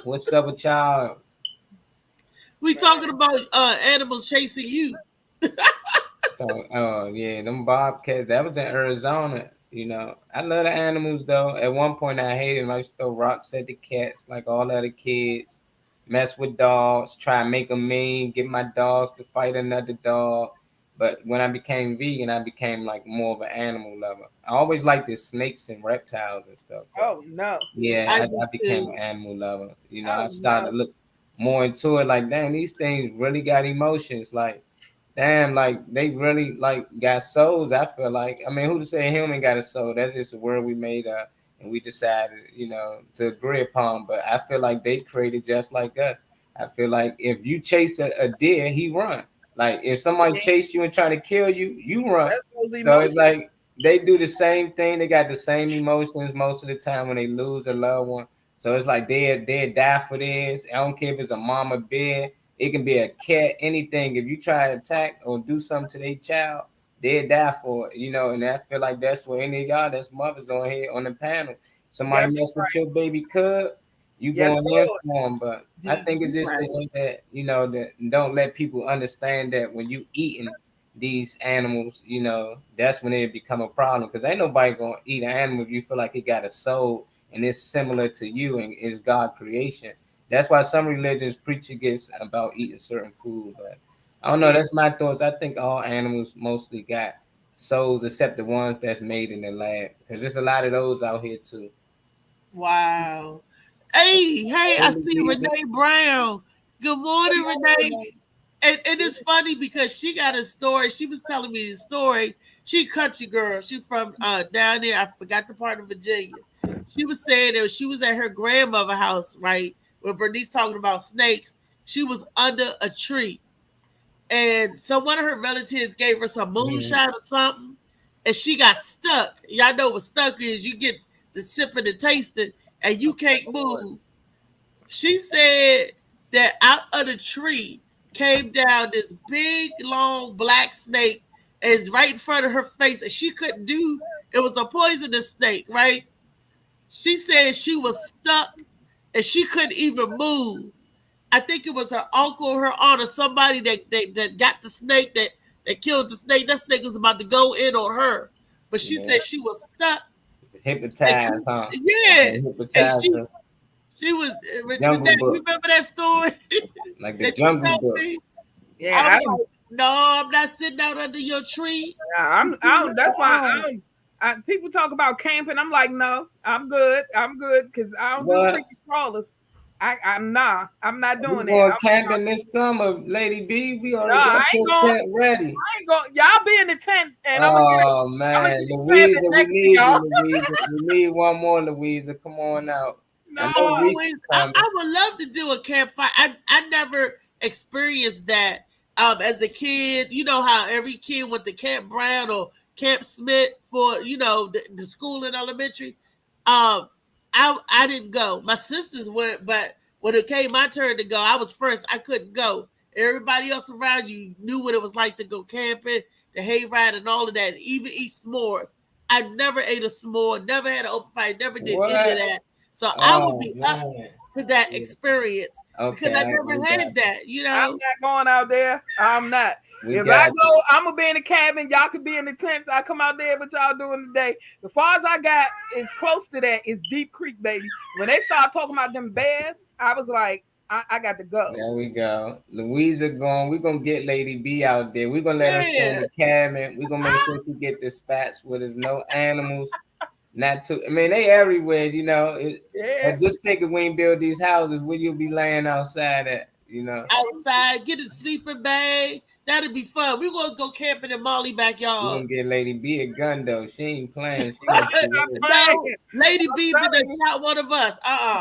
What's up with y'all? We talking about animals chasing you. Oh yeah, them bobcats. That was in Arizona. You know, I love the animals though. At one point, I hated them. I used to throw rocks at the cats, like all the other kids. Mess with dogs, try and make them mean, get my dogs to fight another dog. But when I became vegan, I became like more of an animal lover. I always liked the snakes and reptiles and stuff. Oh no! Yeah, I became an animal lover. You know, I started to look more into it. Like, damn, these things really got emotions. Like, damn, like they really like got souls. I feel like. I mean, who to say a human got a soul? That's just a word we made up. And we decided, you know, to agree upon. But I feel like they created just like us. I feel like if you chase a deer, he run. Like if somebody chase you and try to kill you, you run. So it's like they do the same thing. They got the same emotions most of the time when they lose a loved one. So it's like they die for this. I don't care if it's a mama bear. It can be a cat, anything. If you try to attack or do something to their child, they'll die for it, you know, and I feel like that's what any of y'all that's mothers on here on the panel. Somebody mess with your baby cub, you going in for them. But I think it's just the way that, you know, that don't let people understand that when you eating these animals, you know, that's when it become a problem. Because ain't nobody gonna eat an animal if you feel like it got a soul and it's similar to you and it's God creation. That's why some religions preach against about eating certain food, but I don't know. That's my thoughts. I think all animals mostly got souls, except the ones that's made in the lab. Because there's a lot of those out here too. Wow. Hey, I see Renee Brown. Good morning, Renee. And it's funny because she got a story. She was telling me the story. She country girl. She from down there. I forgot the part of Virginia. She was saying that she was at her grandmother's house, right? When Bernice talking about snakes. She was under a tree. And so one of her relatives gave her some moonshine or something, and she got stuck. Y'all know what stuck is. You get the sipping and tasting, and you can't move. She said that out of the tree came down this big, long black snake, and it's right in front of her face, and she couldn't do. It was a poisonous snake, right? She said she was stuck, and she couldn't even move. I think it was her uncle or her aunt or somebody that got the snake that killed the snake. That snake was about to go in on her, but she said she was stuck. Hypnotized, huh? Yeah. And she was. Remember that story? Like the Jungle Book. Yeah. No, I'm not sitting out under your tree. Yeah, that's why people talk about camping. I'm like, no, I'm good. I'm good because I don't do creepy crawlers. I'm not We doing going that. camping this summer, Lady B. We Nah, already got I ain't your going. tent ready. I ain't going. Y'all be in the tent, and Oh I'm gonna man, get Louisa, camping we next to need y'all. you, Louisa. We need one more, Louisa. Come on out. No, I know Reese is I coming. would love to do a campfire. I never experienced that as a kid. You know how every kid went to Camp Brown or Camp Smith for the school in elementary. Um, I didn't go. My sisters went, but when it came my turn to go, I was first. I couldn't go. Everybody else around you knew what it was like to go camping, the hayride, and all of that. Even eat s'mores. I never ate a s'more. Never had an open fire. Never did any of What? that. So I would Oh be up man. to that experience because Okay, I never we got had that. I'm not going out there. I'm not. we If I got go, I'm gonna be in the cabin. Y'all could be in the tents. I come out there, what y'all doing today? The far as I got is close to that is Deep Creek, baby. When they start talking about them bears, I was like, I got to go. There we go. Louisa going. We're gonna get Lady B out there. We're gonna let her stay in Yeah. the cabin. We're gonna make sure she get the spots where there's no animals. Not too. I mean, they everywhere, Yeah. but just think if we ain't build these houses, where you'll be laying outside at, Outside, get a sleeping bag. That'd be fun. We're gonna go camping in Molly We're backyard. gonna get Lady B a gun though. She ain't playing. She gonna shoot Stop it. playing. No, Lady B been telling you. shot one of us.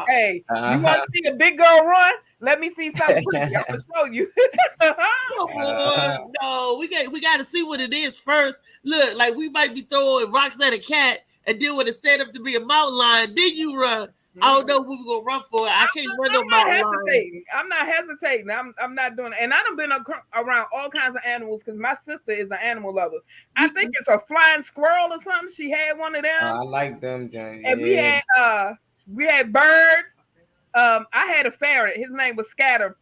Hey, you want Uh-huh. to see a big girl run? Let me see something pretty. I'm gonna show you. Come on. No, we got to see what it is first. Look, like we might be throwing rocks at a cat, and then when it stand up to be a mountain lion, then you run. I don't know what we're gonna run for. I can't run no I'm not mountain lion. hesitating. I'm not doing it. And I've been around all kinds of animals because my sister is an animal lover. I think it's a flying squirrel or something. She had one of them. I like them, Johnny. And Yeah. we had birds. I had a ferret. His name was Scatter.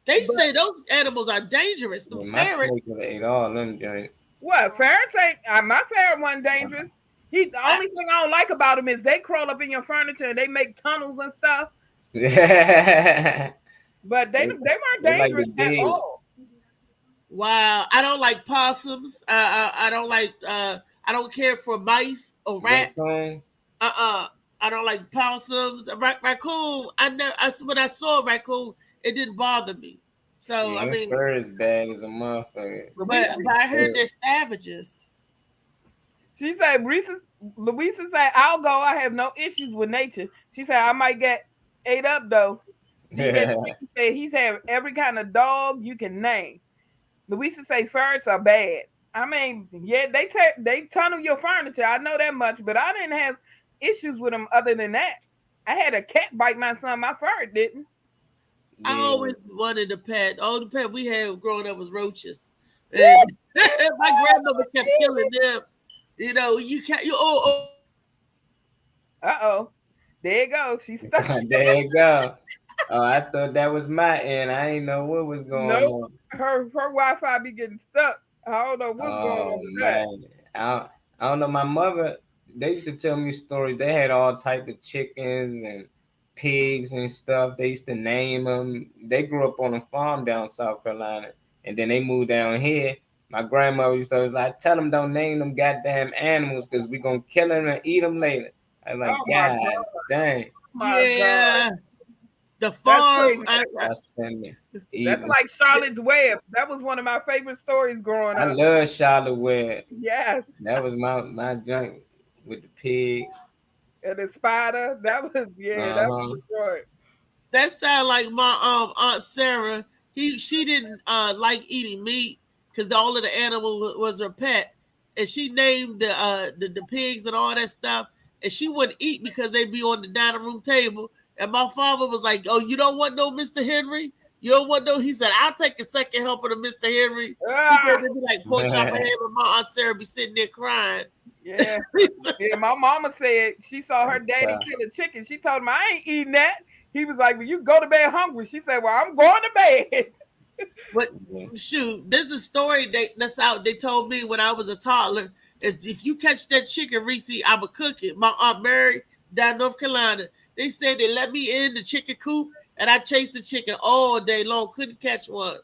They say those animals are dangerous. The My snake ferrets. would have ate all them joints. What ferrets ain't? My ferret wasn't dangerous. The only thing I don't like about them is they crawl up in your furniture and they make tunnels and stuff. Yeah. But they weren't they like dangerous the at dead. all. Wow, I don't like possums. I don't like. I don't care for mice or rats. Raccoon. I don't like possums. Raccoon. When I saw a raccoon, it didn't bother me. So Yeah, I mean, fur is bad as a motherfucker. but I heard they're savages. She said, Louisa said, I'll go. I have no issues with nature. She said, I might get ate up though. He said he's had every kind of dog you can name. Louisa say ferrets are bad. I mean, yeah, they tunnel your furniture. I know that much, but I didn't have issues with them other than that. I had a cat bite my son. My ferret didn't. I always wanted a pet. All the pet we had growing up was roaches. And my grandmother kept killing them. You can't. There you go. She's stuck. There you go. Oh, I thought that was my end. I didn't know what was going on. Her Wi-Fi be getting stuck. I don't know what's going on with man. I don't know. My mother, they used to tell me stories. They had all type of chickens and pigs and stuff. They used to name them. They grew up on a farm down South Carolina, and then they moved down here. My grandmother used to like, tell them don't name them goddamn animals because we're going to kill them and eat them later. I was like, God dang. Yeah. The farm. That's like Charlotte's Web. That was one of my favorite stories growing up. I love Charlotte Web. Yes. That was my junk with the pig. And the spider. That was that was a story. That sounds like my Aunt Sarah. She didn't like eating meat because all of the animal was her pet, and she named the pigs and all that stuff, and she wouldn't eat because they'd be on the dining room table. And my father was like, "Oh, you don't want no Mr. Henry? You don't want no?" He said, "I'll take a second helper to Mr. Henry." They'd be like pork chop ahead, but my Aunt Sarah be sitting there crying. Yeah. My mama said she saw her daddy kill a chicken. She told him, "I ain't eating that." He was like, "Well, you go to bed hungry." She said, "Well, I'm going to bed." But shoot, this is a story that's out. They told me when I was a toddler. If you catch that chicken, Reese, I'ma cook it. My Aunt Mary down North Carolina. They said they let me in the chicken coop, and I chased the chicken all day long. Couldn't catch one.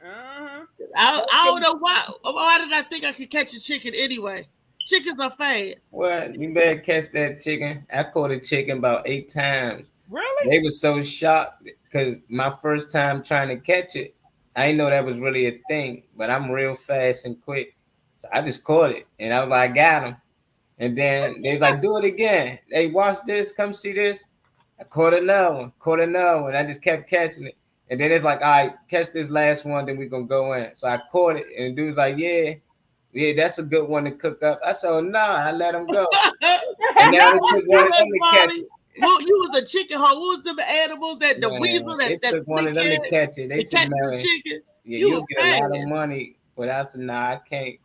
I don't know why. Why did I think I could catch a chicken anyway? Chickens are fast. Well, you better catch that chicken. I caught a chicken about 8 times. Really? They were so shocked because my first time trying to catch it, I didn't know that was really a thing. But I'm real fast and quick, so I just caught it, and I was like, I got him. And then they was like, do it again. Hey, watch this. Come see this. I caught another one. Caught another one. I just kept catching it. And then it's like, all right, catch this last one, then we're going to go in. So I caught it, and the dude's like, yeah, that's a good one to cook up. I said, nah, I let him go. And now it took one of them to catch it. Well, you was a chicken hawk. What was them animals that the Man, weasel that it took one of them to catch it. They catch said, the man, chicken? yeah, You you'll a get a lot of fast. money. But I said, nah, I can't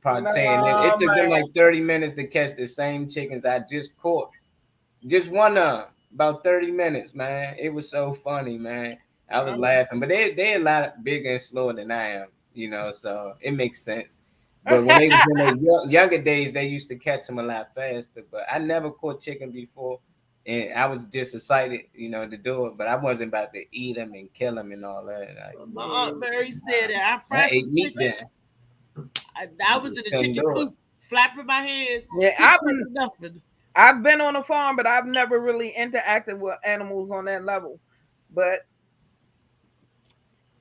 partake in No, it. It took them man. like 30 minutes to catch the same chickens I just caught. Just one of them. About 30 minutes, man. It was so funny, man. I was laughing. But they're a lot bigger and slower than I am, you know, so it makes sense. But when they was in their younger days, they used to catch them a lot faster. But I never caught chicken before. And I was just excited, you know, to do it. But I wasn't about to eat them and kill them and all that. Like, My Aunt Mary said that I I fried ate some meat chicken. then. I was in the Couldn't chicken do it. coop, flapping my hands. Yeah, Nothing. I've been on a farm, but I've never really interacted with animals on that level. But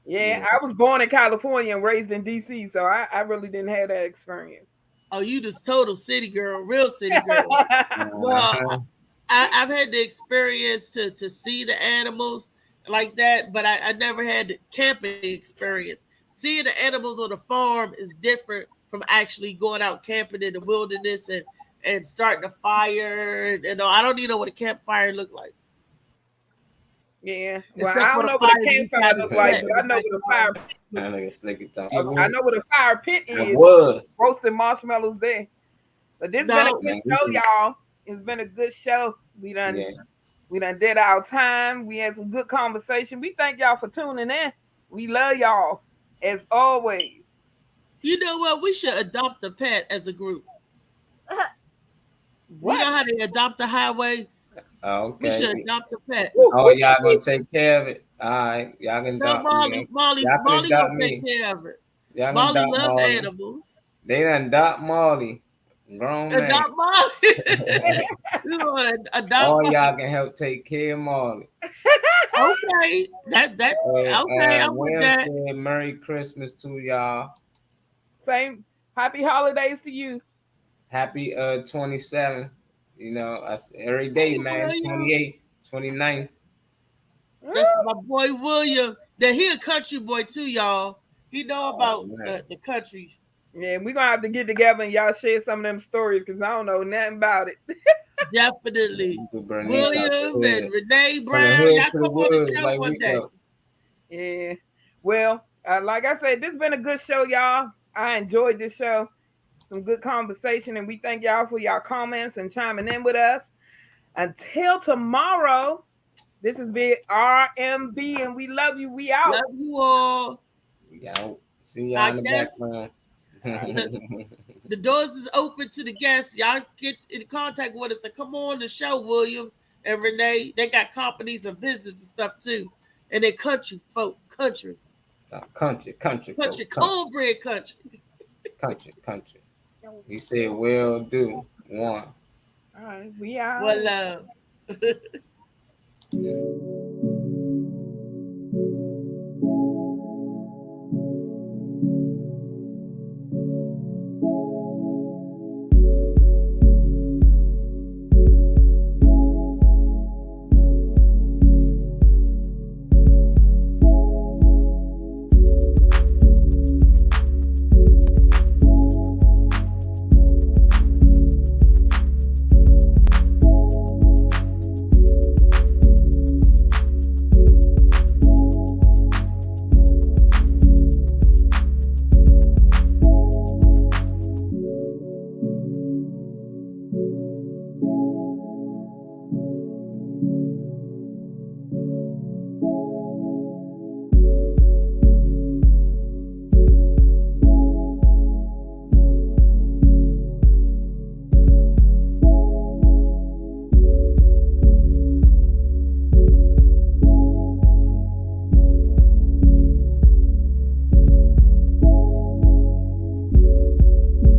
yeah, I was born in California and raised in DC, so I really didn't have that experience. Oh, you just total city girl, real city girl. Well, I've had the experience to see the animals like that, but I never had the camping experience. Seeing the animals on the farm is different from actually going out camping in the wilderness and starting a fire. You know, I don't even know what a campfire look like. Yeah, well, Except I for don't the know what a fire you campfire have look in like, the but I know what a fire backyard. pit. I think it's slick time. I know what a fire pit I is. was. Roasting marshmallows there. But this No. been a good show, y'all. It's been a good show. We done did our time. We had some good conversation. We thank y'all for tuning in. We love y'all as always. You know what? We should adopt a pet as a group. What? You know how they adopt a highway? Okay. We should adopt a pet. Oh, y'all gonna take care of it. All right. Y'all can No, adopt me. Molly Y'all can gonna adopt take me. care of it. Y'all can Molly adopt love Molly. animals. They done adopt Molly. Grown man. Adopt Molly. You want to adopt All Molly? y'all can help take care of Molly. Okay. Okay, I'm with Will that. said Merry Christmas to y'all. Same. Happy holidays to you. Happy 27th. You know, every day, Hey, man. William. 28th, 29th. That's my boy William. That he a country boy too, y'all. He know about the country. Yeah, we're gonna have to get together and y'all share some of them stories because I don't know nothing about it. Definitely. William and Renee From the Brown. hood Y'all to come the on the woods, show like one we day. go. Yeah. Well, like I said, this has been a good show, y'all. I enjoyed this show. Some good conversation, and we thank y'all for y'all comments and chiming in with us. Until tomorrow, this has been RMB, and we love you. We out. Love you all. Y'all see y'all in the guess background. the doors is open to the guests. Y'all get in contact with us to come on the show, William and Renee. They got companies and business and stuff too. And they country folk, country. Country, cornbread country. Country. He said, "Will do one." All right, we out. Well,